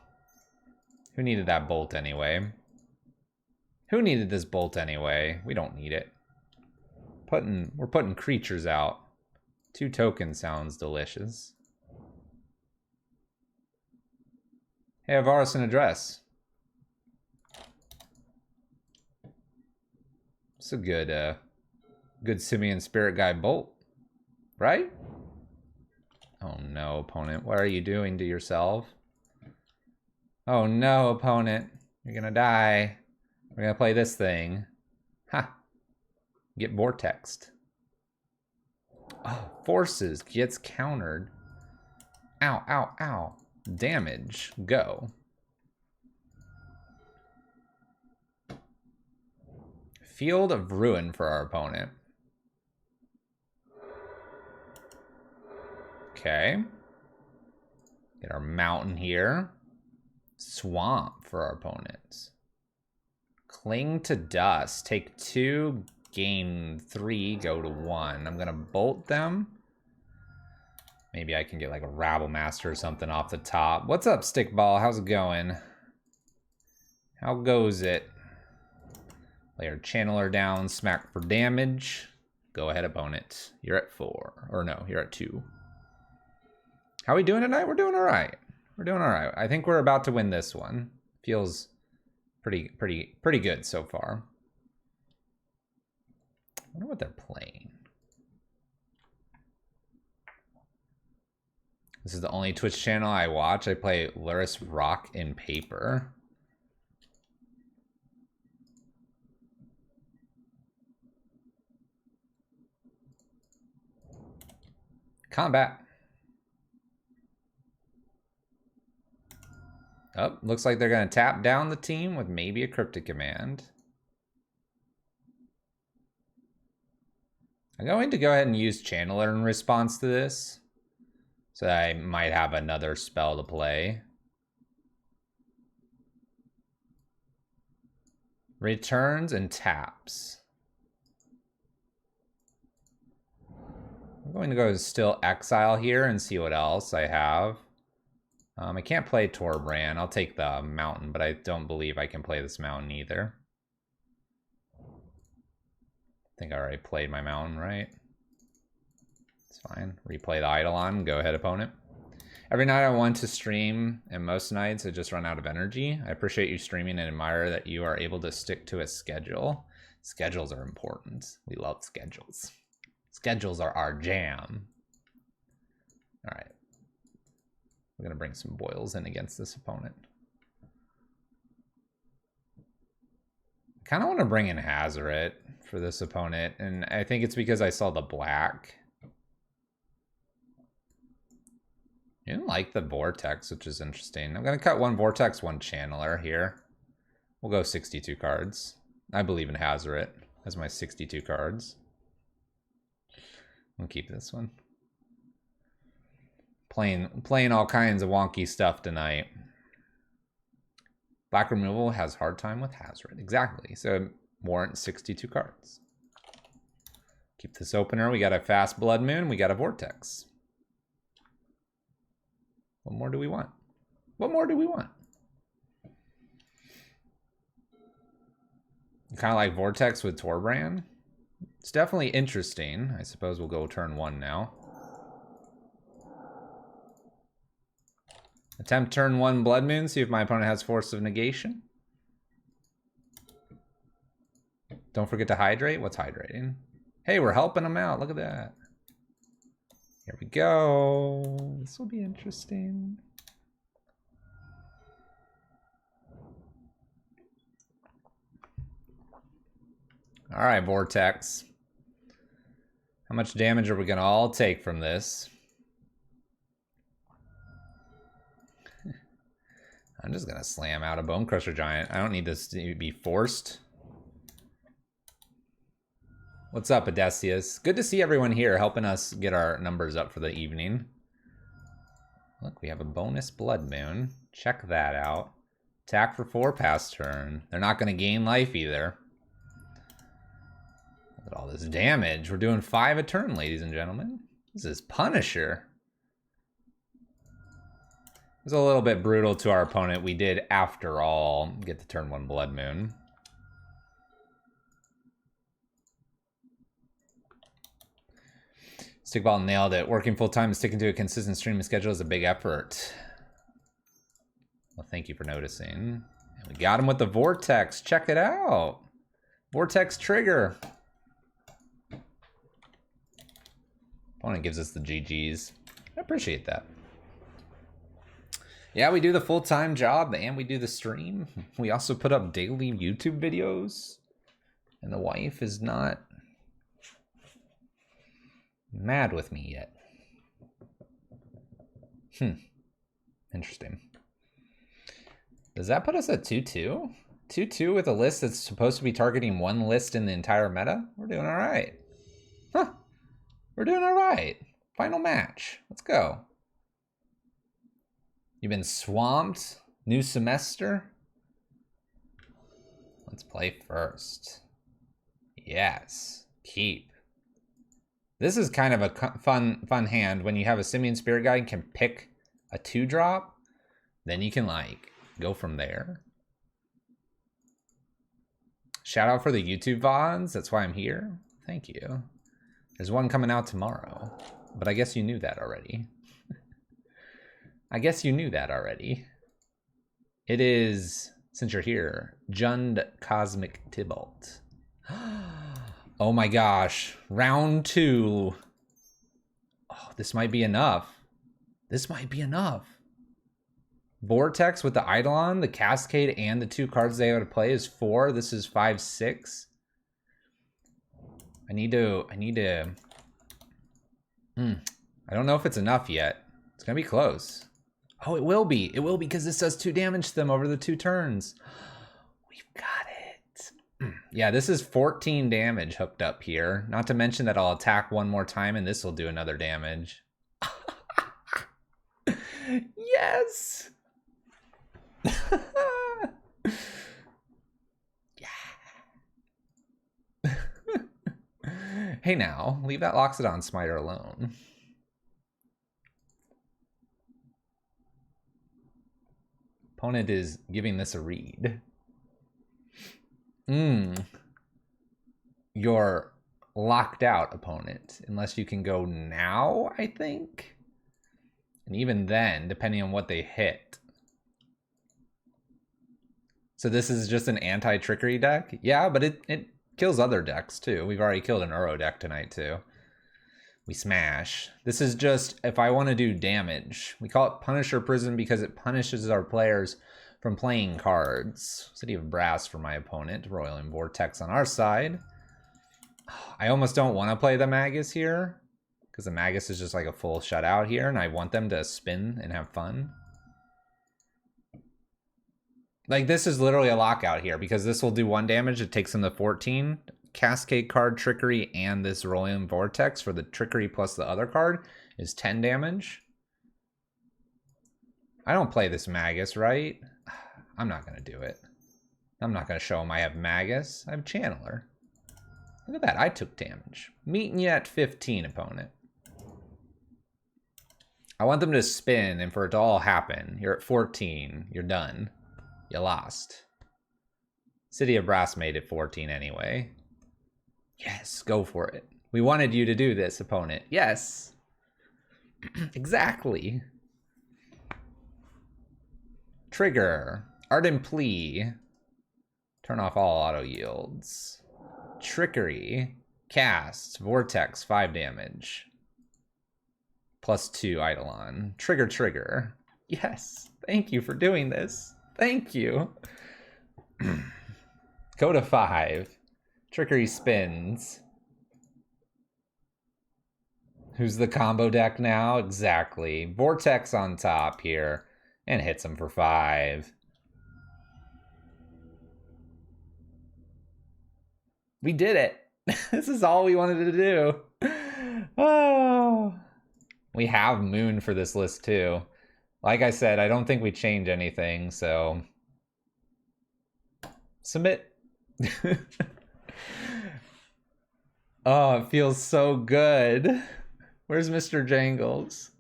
Who needed that bolt anyway? Who needed this bolt anyway? We don't need it. We're putting creatures out. 2 tokens sounds delicious. Hey, Avaris an address. It's a good Simian Spirit Guide bolt. right? Oh no, opponent. What are you doing to yourself? Oh no, opponent. You're gonna die. We're gonna play this thing. Ha! Get vortexed. Oh, forces gets countered. Ow, ow, ow. Damage. Go. Field of Ruin for our opponent. Okay. Get our mountain here. Swamp for our opponents. Cling to Dust. Take 2, gain 3, go to 1. I'm gonna bolt them. Maybe I can get like a Rabble Master or something off the top. What's up, Stickball? How's it going? How goes it? Lay our Channeler down, smack for damage. Go ahead, opponent. You're at 4. Or no, you're at 2. How are we doing tonight? We're doing all right. We're doing all right. I think we're about to win this one. Feels pretty good so far. I wonder what they're playing. This is the only Twitch channel I watch. I play Luris Rock in Paper. Combat. Oh, looks like they're going to tap down the team with maybe a Cryptic Command. I'm going to go ahead and use Channeler in response to this. So I might have another spell to play. Returns and taps. I'm going to go still exile here and see what else I have. I can't play Torbrand. I'll take the mountain, but I don't believe I can play this mountain either. I think I already played my mountain, right? It's fine. Replay the Eidolon. Go ahead, opponent. Every night I want to stream, and most nights I just run out of energy. I appreciate you streaming and admire that you are able to stick to a schedule. Schedules are important. We love schedules. Schedules are our jam. All right. We're going to bring some boils in against this opponent. I kind of want to bring in Hazoret for this opponent, and I think it's because I saw the black. I didn't like the Vortex, which is interesting. I'm going to cut 1 Vortex, 1 Channeler here. We'll go 62 cards. I believe in Hazoret as my 62 cards. We'll keep this one. Playing all kinds of wonky stuff tonight. Black removal has hard time with Hazoret. Exactly. So it warrants 62 cards. Keep this opener. We got a fast Blood Moon. We got a Vortex. What more do we want? What more do we want? Kind of like Vortex with Torbrand. It's definitely interesting. I suppose we'll go turn 1 now. Attempt turn 1 Blood Moon. See if my opponent has Force of Negation. Don't forget to hydrate. What's hydrating? Hey, we're helping them out. Look at that. Here we go. This will be interesting. All right, Vortex. How much damage are we going to all take from this? I'm just going to slam out a Bone Crusher Giant. I don't need this to be forced. What's up, Odysseus? Good to see everyone here helping us get our numbers up for the evening. Look, we have a bonus Blood Moon. Check that out. Attack for 4 pass turn. They're not going to gain life either. Look at all this damage. We're doing 5 a turn, ladies and gentlemen. This is Punisher. It was a little bit brutal to our opponent. We did, after all, get the turn 1 Blood Moon. Stickball nailed it. Working full-time and sticking to a consistent streaming schedule is a big effort. Well, thank you for noticing. And we got him with the Vortex. Check it out. Vortex trigger. Opponent gives us the GGs. I appreciate that. Yeah, we do the full-time job and we do the stream. We also put up daily YouTube videos. And the wife is not mad with me yet. Interesting. Does that put us at 2-2? 2-2 with a list that's supposed to be targeting one list in the entire meta? We're doing all right. Huh. We're doing all right. Final match. Let's go. You've been swamped? New semester? Let's play first. Yes. Keep. This is kind of a fun hand when you have a Simian Spirit Guide and can pick a 2-drop. Then you can, like, go from there. Shout out for the YouTube VODs. That's why I'm here. Thank you. There's one coming out tomorrow. But I guess you knew that already. I guess you knew that already. It is, since you're here, Jund Cosmic Tybalt. Oh my gosh. Round 2. Oh, this might be enough. This might be enough. Vortex with the Eidolon, the Cascade, and the 2 cards they have to play is 4. This is 5, 6. I need to... I don't know if it's enough yet. It's gonna be close. Oh, it will be. It will be because this does 2 damage to them over the 2 turns. We've got it. Yeah, this is 14 damage hooked up here. Not to mention that I'll attack one more time and this will do another damage. Yes! Yeah. Hey now, leave that Loxodon Smiter alone. Opponent is giving this a read. You're locked out, opponent, unless you can go now, I think. And even then, depending on what they hit. So this is just an anti-trickery deck? Yeah, but it kills other decks too. We've already killed an Uro deck tonight too. We smash. This is just if I want to do damage. We call it Punisher Prison because it punishes our players from playing cards. City of Brass for my opponent. Roiling Vortex on our side. I almost don't want to play the Magus here because the Magus is just like a full shutout here and I want them to spin and have fun. Like this is literally a lockout here because this will do 1 damage. It takes them to 14. Cascade card, Trickery, and this Roiling Vortex for the Trickery plus the other card is 10 damage. I don't play this Magus, right? I'm not going to do it. I'm not going to show them I have Magus. I have Channeler. Look at that. I took damage. Meeting you at 15, opponent. I want them to spin and for it to all happen. You're at 14. You're done. You lost. City of Brass made it 14 anyway. Yes, go for it. We wanted you to do this, opponent. Yes. Exactly. Trigger. Ardent Plea. Turn off all auto yields. Trickery. Cast. Vortex, 5 damage. +2 Eidolon. Trigger. Yes. Thank you for doing this. Thank you. Go to 5. Trickery spins. Who's the combo deck now? Exactly. Vortex on top here. And hits him for 5. We did it. This is all we wanted to do. Oh. We have Moon for this list too. Like I said, I don't think we change anything, so... Submit. Oh, it feels so good. Where's Mr. Jangles?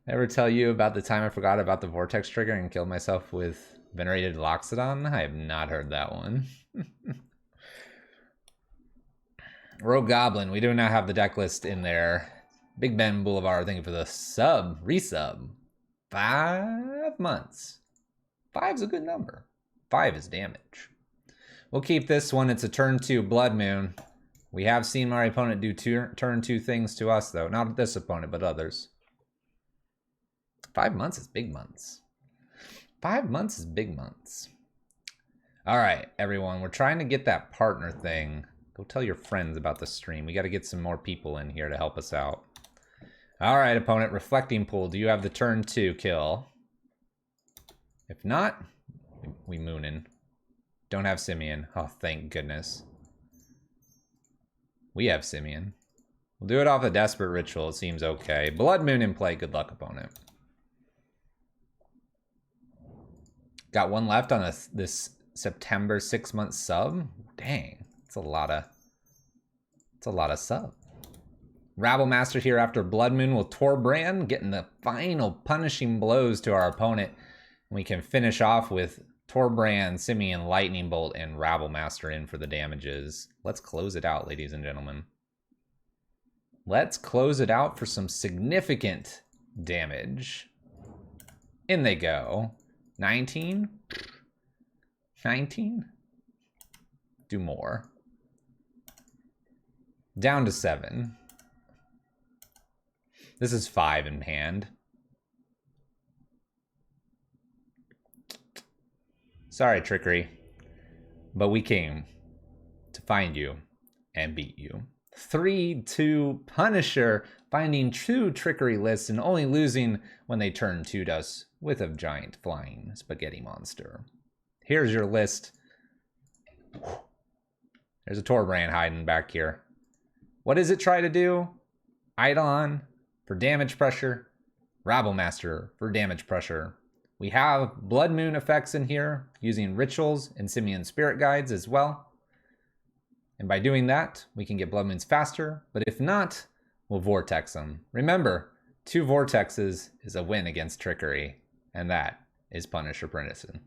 Ever tell you about the time I forgot about the Vortex trigger and killed myself with Venerated Loxodon? I have not heard that one. Rogue Goblin, we do not have the deck list in there. Big Ben Boulevard, thank you for the resub. 5 months. 5's a good number. 5 is damage. We'll keep this one. It's a turn 2 Blood Moon. We have seen my opponent do turn 2 things to us, though. Not this opponent, but others. 5 months is big months. 5 months is big months. All right, everyone. We're trying to get that partner thing. Go tell your friends about the stream. We got to get some more people in here to help us out. All right, opponent. Reflecting Pool. Do you have the turn 2 kill? If not, we moonin'. Don't have Simeon. Oh, thank goodness. We have Simeon. We'll do it off a Desperate Ritual. It seems okay. Blood Moon in play. Good luck, opponent. Got one left on this September 6-month sub. Dang, it's a lot of sub. Rabble Master here after Blood Moon with Torbrand, getting the final punishing blows to our opponent. We can finish off with Torbrand, Simeon, Lightning Bolt, and Rabble Master in for the damages. Let's close it out, ladies and gentlemen. Let's close it out for some significant damage. In they go. 19? 19? Do more. Down to 7. This is 5 in hand. Sorry, Trickery. But we came to find you and beat you. 3-2 Punisher, finding 2 Trickery lists and only losing when they turn 2 to us with a giant flying spaghetti monster. Here's your list. There's a Torbrand hiding back here. What does it try to do? Eidolon for damage pressure. Rabble Master for damage pressure. We have Blood Moon effects in here using rituals and Simeon Spirit Guides as well. And by doing that, we can get Blood Moons faster. But if not, we'll Vortex them. Remember, 2 Vortexes is a win against Trickery. And that is Punisher Prenison.